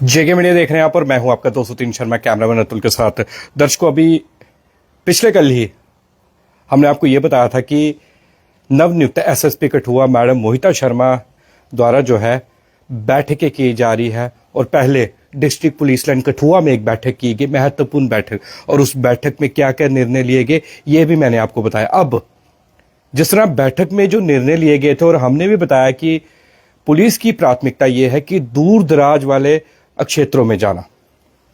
जेके media देख रहे हैं आप और मैं हूं आपका 203 शर्मा कैमरामैन अतुल के साथ। दर्शकों, अभी पिछले कल ही हमने आपको यह बताया था कि नवनियुक्त एसएसपी कठुआ मैडम मोहिता शर्मा द्वारा जो है बैठकें की जा रही है और पहले डिस्ट्रिक्ट पुलिस लाइन कठुआ में एक बैठक की गई, महत्वपूर्ण बैठक, और उस बैठक में क्या क्या निर्णय लिए गए ये भी मैंने आपको बताया। अब जिस तरह बैठक में जो निर्णय लिए गए थे और हमने भी बताया कि पुलिस की प्राथमिकता यह है कि दूर दराज वाले क्षेत्रों में जाना,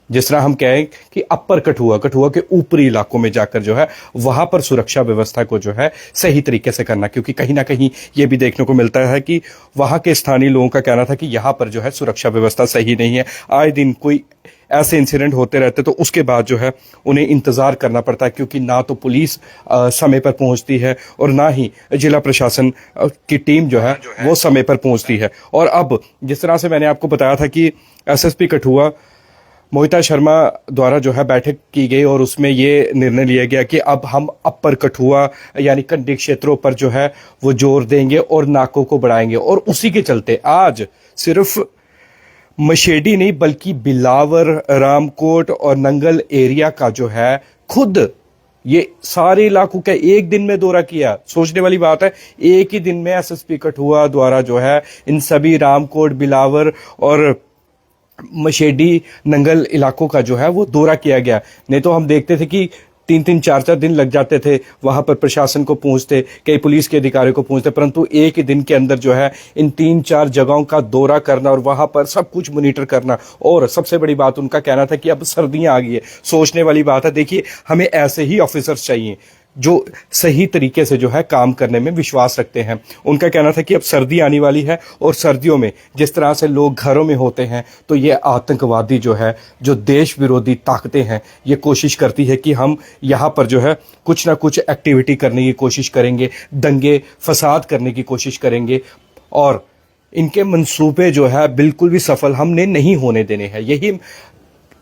जिस तरह हम कहें कि अपर कठुआ के ऊपरी इलाकों में जाकर जो है वहां पर सुरक्षा व्यवस्था को जो है सही तरीके से करना, क्योंकि कहीं ना कहीं ये भी देखने को मिलता है कि वहां के स्थानीय लोगों का कहना था कि यहां पर जो है सुरक्षा व्यवस्था सही नहीं है। आए दिन कोई ऐसे इंसिडेंट होते रहते तो उसके बाद जो है उन्हें इंतजार करना पड़ता है, क्योंकि ना तो पुलिस समय पर पहुंचती है और ना ही जिला प्रशासन की टीम जो है वो समय पर पहुंचती है। और अब जिस तरह से मैंने आपको बताया था कि एसएसपी कठुआ मोहिता शर्मा द्वारा जो है बैठक की गई और उसमें ये निर्णय लिया गया कि अब हम अपर कठुआ यानी कंडी क्षेत्रों पर जो है वो जोर देंगे और नाकों को बढ़ाएंगे। और उसी के चलते आज सिर्फ मशेडी नहीं बल्कि बिलावर, रामकोट और नंगल एरिया का जो है खुद ये सारे इलाकों का एक दिन में दौरा किया। सोचने वाली बात है, एक ही दिन में एसएसपी कठुआ द्वारा जो है इन सभी रामकोट, बिलावर और मशेडी, नंगल इलाकों का जो है वो दौरा किया गया। नहीं तो हम देखते थे कि 3-3, 4-4 दिन लग जाते थे वहां पर प्रशासन को पहुंचते, कई पुलिस के अधिकारियों को पहुंचते, परंतु एक ही दिन के अंदर जो है इन 3-4 जगहों का दौरा करना और वहां पर सब कुछ मॉनिटर करना। और सबसे बड़ी बात उनका कहना था कि अब सर्दियां आ गई है। सोचने वाली बात है। देखिए, हमें ऐसे ही ऑफिसर्स चाहिए जो सही तरीके से जो है काम करने में विश्वास रखते हैं। उनका कहना था कि अब सर्दी आने वाली है और सर्दियों में जिस तरह से लोग घरों में होते हैं तो ये आतंकवादी जो है, जो देश विरोधी ताकतें हैं, ये कोशिश करती है कि हम यहाँ पर जो है कुछ ना कुछ एक्टिविटी करने की कोशिश करेंगे, दंगे फसाद करने की कोशिश करेंगे और इनके मंसूबे जो है बिल्कुल भी सफल हमने नहीं होने देने हैं। यही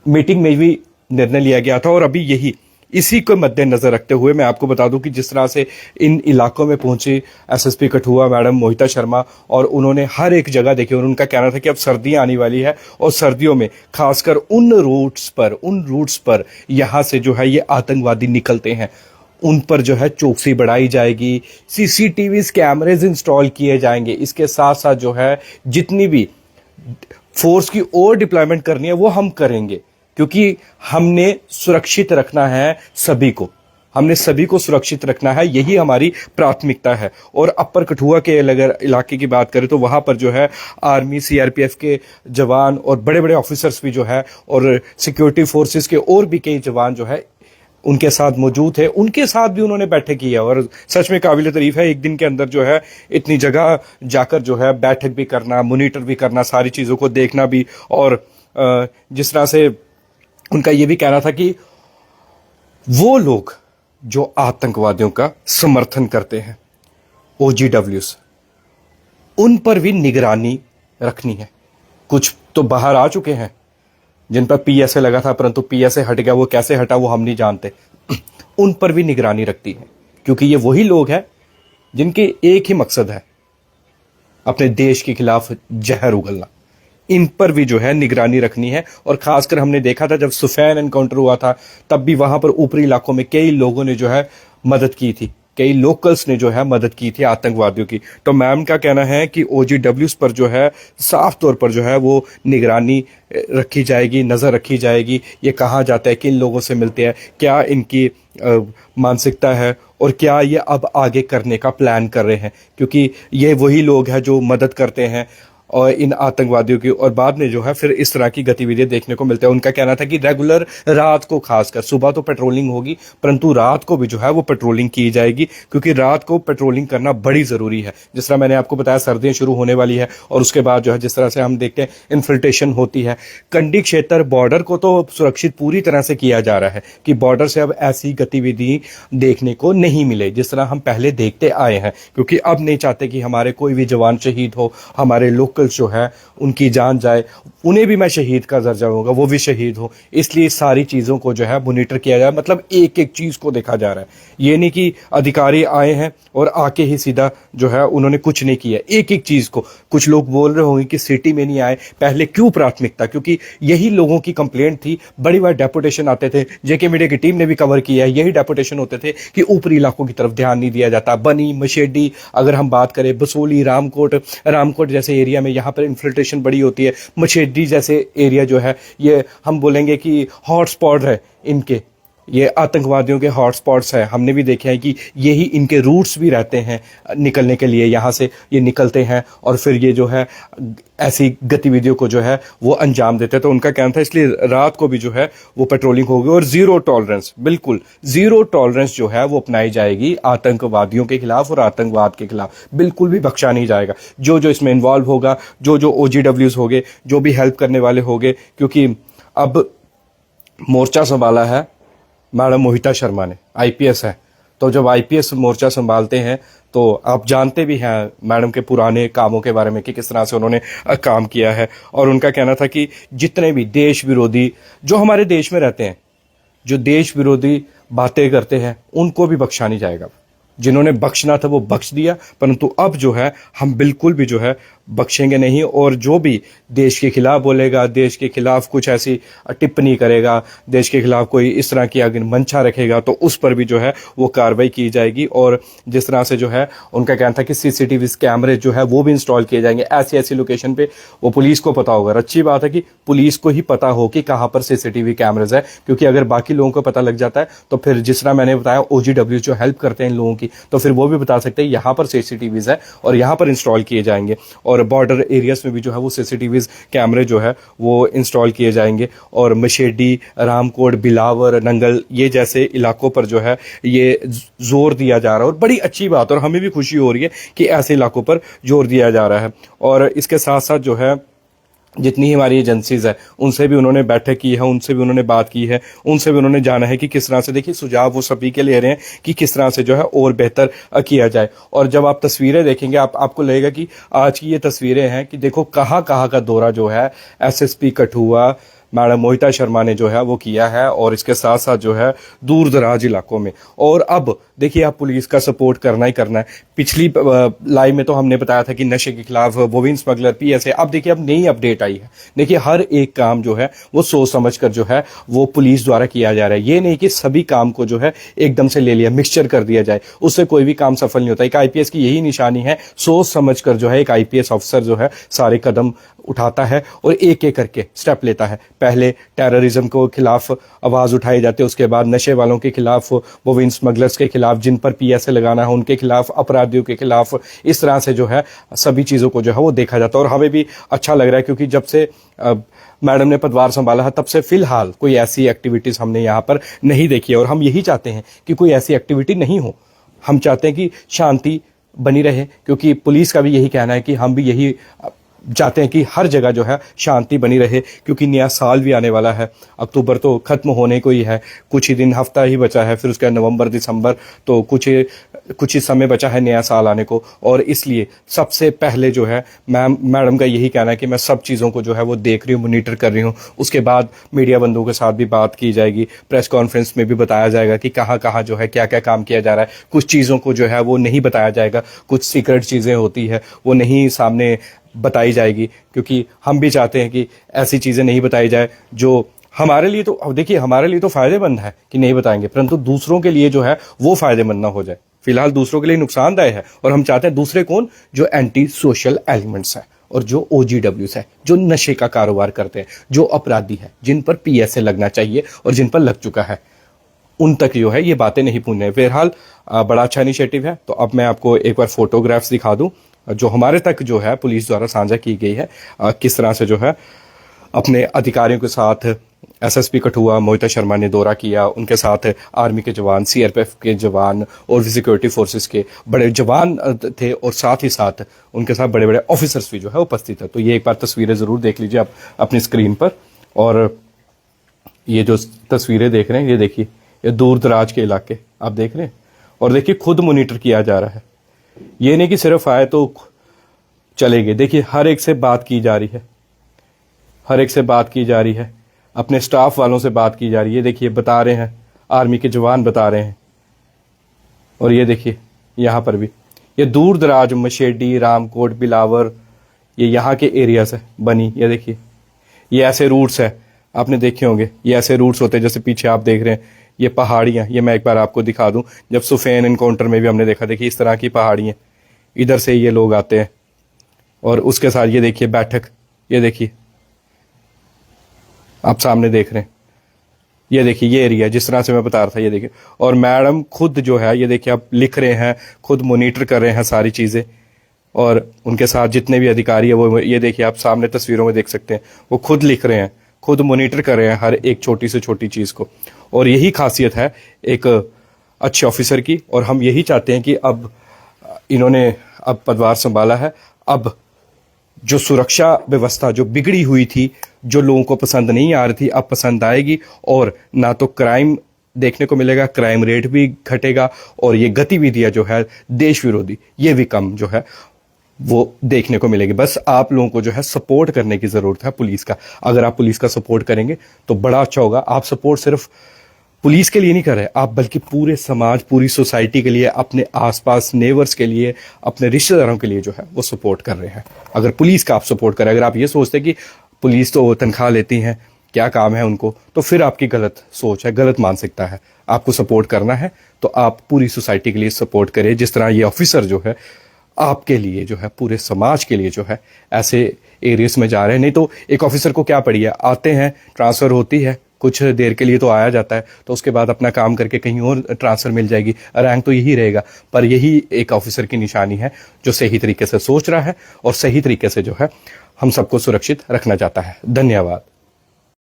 मीटिंग में भी निर्णय लिया गया था। और अभी इसी को मद्देनजर रखते हुए मैं आपको बता दूं कि जिस तरह से इन इलाकों में पहुंची एसएसपी कठुआ मैडम मोहिता शर्मा और उन्होंने हर एक जगह देखी और उनका कहना था कि अब सर्दियां आने वाली है और सर्दियों में खासकर उन रूट्स पर यहां से जो है ये आतंकवादी निकलते हैं, उन पर जो है चौकसी बढ़ाई जाएगी, सीसीटीवी कैमरेज इंस्टॉल किए जाएंगे। इसके साथ साथ जो है जितनी भी फोर्स की और डिप्लॉयमेंट करनी है वो हम करेंगे, क्योंकि हमने सुरक्षित रखना है सभी को, हमने सभी को सुरक्षित रखना है, यही हमारी प्राथमिकता है। और अपर कठुआ के अगर इलाके की बात करें तो वहां पर जो है आर्मी, सीआरपीएफ के जवान और बड़े बड़े ऑफिसर्स भी जो है और सिक्योरिटी फोर्सेस के और भी कई जवान जो है उनके साथ मौजूद है। उनके साथ भी उन्होंने बैठक की है और सच में काबिल तारीफ है। एक दिन के अंदर जो है इतनी जगह जाकर जो है बैठक भी करना, मॉनिटर भी करना, सारी चीजों को देखना भी। और जिस तरह से उनका यह भी कहना था कि वो लोग जो आतंकवादियों का समर्थन करते हैं, ओजीडब्ल्यूस, उन पर भी निगरानी रखनी है। कुछ तो बाहर आ चुके हैं जिन पर पीएसए लगा था, परंतु पीएसए हट गया, वो कैसे हटा वो हम नहीं जानते। उन पर भी निगरानी रखती है, क्योंकि ये वही लोग हैं जिनके एक ही मकसद है, अपने देश के खिलाफ जहर उगलना। इन पर भी जो है निगरानी रखनी है। और खासकर हमने देखा था जब सुफैन एनकाउंटर हुआ था तब भी वहां पर ऊपरी इलाकों में कई लोगों ने जो है मदद की थी, कई लोकल्स ने जो है मदद की थी आतंकवादियों की। तो मैम का कहना है कि ओजीडब्ल्यूस पर जो है साफ तौर पर जो है वो निगरानी रखी जाएगी, नजर रखी जाएगी। ये कहा जाता है, किन लोगों से मिलते हैं, क्या इनकी मानसिकता है और क्या ये अब आगे करने का प्लान कर रहे हैं, क्योंकि ये वही लोग हैं जो मदद करते हैं और इन आतंकवादियों की, और बाद में जो है फिर इस तरह की गतिविधियां देखने को मिलते हैं। उनका कहना था कि रेगुलर रात को, खासकर सुबह तो पेट्रोलिंग होगी परंतु रात को भी जो है वो पेट्रोलिंग की जाएगी, क्योंकि रात को पेट्रोलिंग करना बड़ी जरूरी है। जिस तरह मैंने आपको बताया सर्दियां शुरू होने वाली है और उसके बाद जो है जिस तरह से हम देखते हैं इन्फिल्ट्रेशन होती है। कंडी क्षेत्र बॉर्डर को तो सुरक्षित पूरी तरह से किया जा रहा है कि बॉर्डर से अब ऐसी गतिविधि देखने को नहीं मिले जिस तरह हम पहले देखते आए हैं, क्योंकि अब नहीं चाहते कि हमारे कोई भी जवान शहीद हो, हमारे लोग जो है उनकी जान जाए। उन्हें भी मैं शहीद का दर्जा दूंगा, वो भी शहीद हो। इसलिए सारी चीज़ों को जो है मॉनिटर किया जाए, मतलब एक एक चीज़ को देखा जा रहा है। ये नहीं कि अधिकारी आए हैं और आके ही सीधा जो है उन्होंने कुछ नहीं किया, एक एक चीज़ को। कुछ लोग बोल रहे होंगे कि सिटी में नहीं आए, पहले क्यों प्राथमिकता? क्योंकि यही लोगों की कंप्लेंट थी। बड़ी बार डेपुटेशन आते थे, जेके मीडिया की टीम ने भी कवर किया है, यही डेपुटेशन होते थे कि ऊपरी इलाकों की तरफ ध्यान नहीं दिया जाता। बनी, मशेडी, अगर हम बात करें बसोली, रामकोट जैसे एरिया में यहाँ पर इन्फिल्ट्रेशन बड़ी होती है। मशेडी जैसे एरिया जो है ये हम बोलेंगे कि हॉटस्पॉट है इनके, ये आतंकवादियों के हॉटस्पॉट्स हैं। हमने भी देखे हैं कि यही इनके रूट्स भी रहते हैं निकलने के लिए, यहाँ से ये निकलते हैं और फिर ये जो है ऐसी गतिविधियों को जो है वो अंजाम देते हैं। तो उनका कहना था इसलिए रात को भी जो है वो पेट्रोलिंग होगी और जीरो टॉलरेंस, बिल्कुल जीरो टॉलरेंस जो है वो अपनाई जाएगी आतंकवादियों के खिलाफ और आतंकवाद के खिलाफ। बिल्कुल भी बख्शा नहीं जाएगा। जो जो इसमें इन्वॉल्व होगा, जो जो OGWs होंगे, जो भी हेल्प करने वाले होंगे, क्योंकि अब मोर्चा संभाला है मैडम मोहिता शर्मा ने, IPS है। तो जब IPS मोर्चा संभालते हैं तो आप जानते भी हैं मैडम के पुराने कामों के बारे में कि किस तरह से उन्होंने काम किया है। और उनका कहना था कि जितने भी देश विरोधी जो हमारे देश में रहते हैं, जो देश विरोधी बातें करते हैं, उनको भी बख्शा नहीं जाएगा। जिन्होंने बख्शना था वो बख्श दिया, परंतु अब जो है हम बिल्कुल भी जो है बख्शेंगे नहीं। और जो भी देश के खिलाफ बोलेगा, देश के खिलाफ कुछ ऐसी टिप्पणी करेगा, देश के खिलाफ कोई इस तरह की अगर मंशा रखेगा तो उस पर भी जो है वो कार्रवाई की जाएगी। और जिस तरह से जो है उनका कहना था कि CCTV कैमरे जो है वो भी इंस्टॉल किए जाएंगे ऐसी ऐसी लोकेशन पे। वो पुलिस को पता होगा, अच्छी बात है कि पुलिस को ही पता हो कि कहाँ पर CCTV कैमरेज है, क्योंकि अगर बाकी लोगों को पता लग जाता है तो फिर जिस तरह मैंने बताया OGW जो हेल्प करते हैं इन लोगों की, तो फिर वो भी बता सकते हैं यहाँ पर CCTVs है और यहाँ पर इंस्टॉल किए जाएंगे। और बॉर्डर एरियाज में भी जो है वो CCTVs कैमरे जो है वो इंस्टॉल किए जाएंगे। और मशेडी, रामकोट, बिलावर, नंगल ये जैसे इलाकों पर जो है ये जोर दिया जा रहा है। और बड़ी अच्छी बात, और हमें भी खुशी हो रही है कि ऐसे इलाकों पर जोर दिया जा रहा है। और इसके साथ साथ जो है जितनी ही हमारी एजेंसीज है उनसे भी उन्होंने बैठक की है, उनसे भी उन्होंने बात की है, उनसे भी उन्होंने जाना है कि किस तरह से, देखिए सुझाव वो सभी के ले रहे हैं कि किस तरह से जो है और बेहतर किया जाए। और जब आप तस्वीरें देखेंगे आपको लगेगा कि आज की ये तस्वीरें हैं कि देखो कहाँ कहाँ का दौरा जो है SSP कठुआ मैडम मोहिता शर्मा ने जो है वो किया है, और इसके साथ साथ जो है दूर दराज इलाकों में। और अब देखिए आप पुलिस का सपोर्ट करना ही करना है। पिछली लाइव में तो हमने बताया था कि नशे के खिलाफ बोविन स्मगलर PSA, अब देखिए अब नई अपडेट आई है। देखिए हर एक काम जो है वो सोच समझ कर जो है वो पुलिस द्वारा किया जा रहा है। ये नहीं कि सभी काम को जो है एकदम से ले लिया, मिक्सचर कर दिया जाए, उससे कोई भी काम सफल नहीं होता। एक IPS की यही निशानी है, सोच समझ कर जो है एक IPS ऑफिसर जो है सारे कदम उठाता है और एक एक करके स्टेप लेता है। पहले टेररिज्म को खिलाफ आवाज उठाई जाती है, उसके बाद नशे वालों के खिलाफ, बोविन स्मगलर्स के खिलाफ, जिन पर PSA लगाना है उनके खिलाफ, अपराधियों के खिलाफ, इस तरह से जो है सभी चीजों को जो है वो देखा जाता है। और हमें भी अच्छा लग रहा है क्योंकि जब से मैडम ने पदभार संभाला है तब से फिलहाल कोई ऐसी एक्टिविटीज हमने यहाँ पर नहीं देखी है। और हम यही चाहते हैं कि कोई ऐसी एक्टिविटी नहीं हो। हम चाहते हैं कि शांति बनी रहे, क्योंकि पुलिस का भी यही कहना है कि हम भी यही चाहते हैं कि हर जगह जो है शांति बनी रहे, क्योंकि नया साल भी आने वाला है। अक्टूबर तो खत्म होने को ही है, कुछ ही दिन, हफ्ता ही बचा है, फिर उसके बाद नवंबर, दिसंबर, तो कुछ ही समय बचा है नया साल आने को। और इसलिए सबसे पहले जो है मैडम का यही कहना है कि मैं सब चीज़ों को जो है वो देख रही हूँ, मॉनिटर कर रही हूँ। उसके बाद मीडिया बंधुओं के साथ भी बात की जाएगी, प्रेस कॉन्फ्रेंस में भी बताया जाएगा कि कहाँ कहाँ जो है क्या क्या काम किया जा रहा है। कुछ चीज़ों को जो है वो नहीं बताया जाएगा, कुछ सीक्रेट चीज़ें होती है वो नहीं सामने बताई जाएगी, क्योंकि हम भी चाहते हैं कि ऐसी चीज़ें नहीं बताई जाए जो हमारे लिए, तो देखिए हमारे लिए तो फायदेमंद है कि नहीं बताएंगे, परंतु दूसरों के लिए जो है वो फायदेमंद ना हो जाए। फिलहाल दूसरों के लिए नुकसानदायक है। और हम चाहते हैं दूसरे कौन, जो एंटी सोशल एलिमेंट्स हैं और जो OGWs है, जो नशे का कारोबार करते हैं, जो अपराधी है, जिन पर PSA लगना चाहिए और जिन पर लग चुका है, उन तक जो है ये बातें नहीं पहुंच। बहरहाल बड़ा अच्छा इनिशिएटिव है। तो अब मैं आपको एक बार फोटोग्राफ्स दिखा दूं जो हमारे तक जो है पुलिस द्वारा साझा की गई है, किस तरह से जो है अपने अधिकारियों के साथ SSP कठुआ मोहिता शर्मा ने दौरा किया। उनके साथ आर्मी के जवान, CRPF के जवान और सिक्योरिटी फोर्सेस के बड़े जवान थे, और साथ ही साथ उनके साथ बड़े बड़े ऑफिसर्स भी जो है उपस्थित है। तो ये एक बार तस्वीरें ज़रूर देख लीजिए आप अपनी स्क्रीन पर। और ये जो तस्वीरें देख रहे हैं, ये देखिए, ये दूर दराज के इलाके आप देख रहे हैं। और देखिए खुद मॉनिटर किया जा रहा है, ये नहीं कि सिर्फ आए तो चले गए। देखिए हर एक से बात की जा रही है, हर एक से बात की जा रही है, अपने स्टाफ वालों से बात की जा रही है। देखिए बता रहे हैं, आर्मी के जवान बता रहे हैं। और ये देखिए यहाँ पर भी, ये दूर दराज मशेडी, रामकोट, बिलावर, ये यहाँ के एरिया से बनी। ये देखिए ये ऐसे रूट्स है, आपने देखे होंगे, ये ऐसे रूट्स होते हैं जैसे पीछे आप देख रहे हैं, ये पहाड़ियाँ। ये मैं एक बार आपको दिखा दूं, जब सुफेन इनकाउंटर में भी हमने देखा, देखिए इस तरह की पहाड़ियाँ, इधर से ये लोग आते हैं। और उसके साथ ये देखिए बैठक, ये देखिए आप सामने देख रहे हैं, ये देखिए ये एरिया जिस तरह से मैं बता रहा था, ये देखिए। और मैडम खुद जो है, ये देखिए आप लिख रहे हैं, खुद मॉनिटर कर रहे हैं सारी चीज़ें। और उनके साथ जितने भी अधिकारी है वो, ये देखिए आप सामने तस्वीरों में देख सकते हैं, वो खुद लिख रहे हैं, खुद मॉनिटर कर रहे हैं हर एक छोटी से छोटी चीज़ को। और यही खासियत है एक अच्छे ऑफिसर की। और हम यही चाहते हैं कि अब इन्होंने अब पदभार संभाला है, अब जो सुरक्षा व्यवस्था जो बिगड़ी हुई थी, जो लोगों को पसंद नहीं आ रही थी, अब पसंद आएगी। और ना तो क्राइम देखने को मिलेगा, क्राइम रेट भी घटेगा, और ये गतिविधियां जो है देश विरोधी, ये भी कम जो है वो देखने को मिलेगी। बस आप लोगों को जो है सपोर्ट करने की ज़रूरत है पुलिस का। अगर आप पुलिस का सपोर्ट करेंगे तो बड़ा अच्छा होगा। आप सपोर्ट सिर्फ पुलिस के लिए नहीं कर रहे आप, बल्कि पूरे समाज, पूरी सोसाइटी के लिए, अपने आसपास नेबर्स के लिए, अपने रिश्तेदारों के लिए जो है वो सपोर्ट कर रहे हैं। अगर पुलिस का आप सपोर्ट करें, अगर आप ये सोचते कि पुलिस तो तनख्वाह लेती हैं, क्या काम है उनको, तो फिर आपकी गलत सोच है, गलत मानसिकता है। आपको सपोर्ट करना है तो आप पूरी सोसाइटी के लिए सपोर्ट करें। जिस तरह ये ऑफिसर जो है आपके लिए जो है, पूरे समाज के लिए जो है ऐसे एरियाज में जा रहे हैं। नहीं तो एक ऑफिसर को क्या पड़ी है, आते हैं, ट्रांसफ़र होती है, कुछ देर के लिए तो आया जाता है, तो उसके बाद अपना काम करके कहीं और ट्रांसफ़र मिल जाएगी, रैंक तो यही रहेगा। पर यही एक ऑफिसर की निशानी है जो सही तरीके से सोच रहा है और सही तरीके से जो है हम सबको सुरक्षित रखना चाहता है। धन्यवाद।